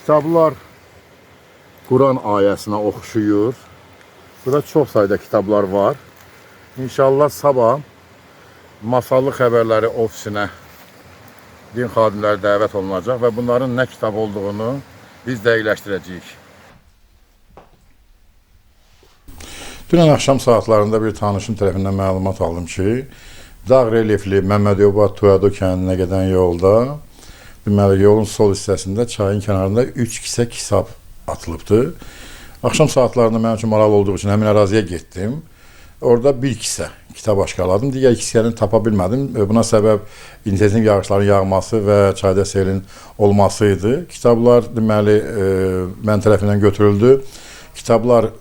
Kitablar Quran ayəsinə oxşuyur. Burada çox sayda kitablar var. İnşallah sabah Masallı Xəbərləri ofisinə din xadimləri dəvət olunacaq və bunların nə kitab olduğunu biz dəqiqləşdirəcəyik. Dünən axşam saatlarında bir tanışım tərəfindən məlumat aldım ki, dağ relyefli Məmmədiyobad Tuyadu kəndinə gedən yolda, deməli, yolun sol hissəsində çayın kənarında 3 kisə kitab atılıbdır. Axşam saatlarında mənim üçün maraqlı olduğu üçün həmin əraziyə getdim. Orada bir kisə kitab aşkarladım. Digər kisəni tapa bilmədim. Buna səbəb intensiv yağışların yağması və çayda selin olması idi. Kitablar deməli mən tərəfindən götürüldü. Kitablar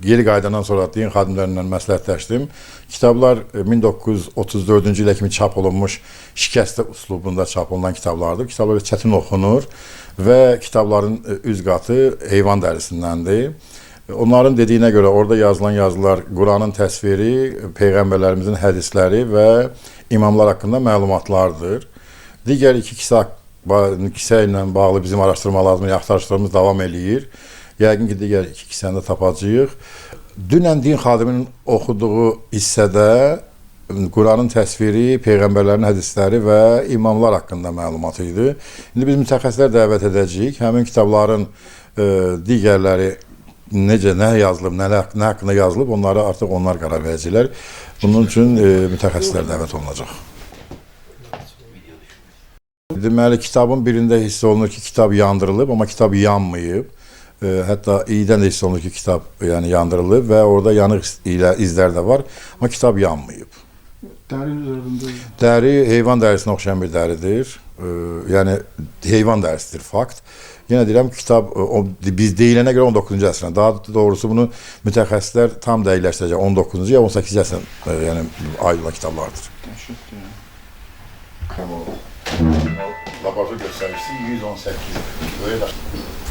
geri qayıdandan sonra din xadimlərindən məsləhətləşdim. Kitablar 1934-cü ilə kimi çap olunmuş şikəstə üslubunda çap olunan kitablardır. Kitablar çətin oxunur və kitabların üz qatı heyvan dərisindəndir. Onların dediyinə görə orada yazılan yazılar Quranın təsviri, peyğəmbərlərimizin hədisləri və imamlar haqqında məlumatlardır. Digər iki kisə ilə bağlı bizim araşdırmalarımız, axtarışlarımız davam eləyir. Yəqin ki, digər iki kisəni də tapacağıq. Dünən din xadiminin oxuduğu hissədə Quranın təsviri, peyğəmbərlərin hədisləri və imamlar haqqında məlumat idi. İndi biz mütəxəssislər dəvət edəcəyik. Həmin kitabların digərləri necə, nə yazılıb, nə haqqında yazılıb, onları artıq onlar qərar verəcəklər. Bunun üçün mütəxəssislər dəvət olunacaq. Deməli, kitabın birində hiss olunur ki, kitab yandırılıb, amma kitab yanmayıb. Hətta iyidən də hiss olunur ki, kitab yandırılıb və orada yanıq izlər də var, amma kitab yanmayıb. Dəri üzərində? Dəri heyvan dərisinə oxşayan bir dəridir. Yəni, heyvan dərisidir, fakt. Yenə deyirəm ki, kitab biz deyilənə görə 19-cu əsrdən, daha doğrusu bunu mütəxəssislər tam dəqiqləşdirəcək. 19-cu ya 18-ci əsrdən aid olan kitablardır. Laboratuvar göstəricisi 118.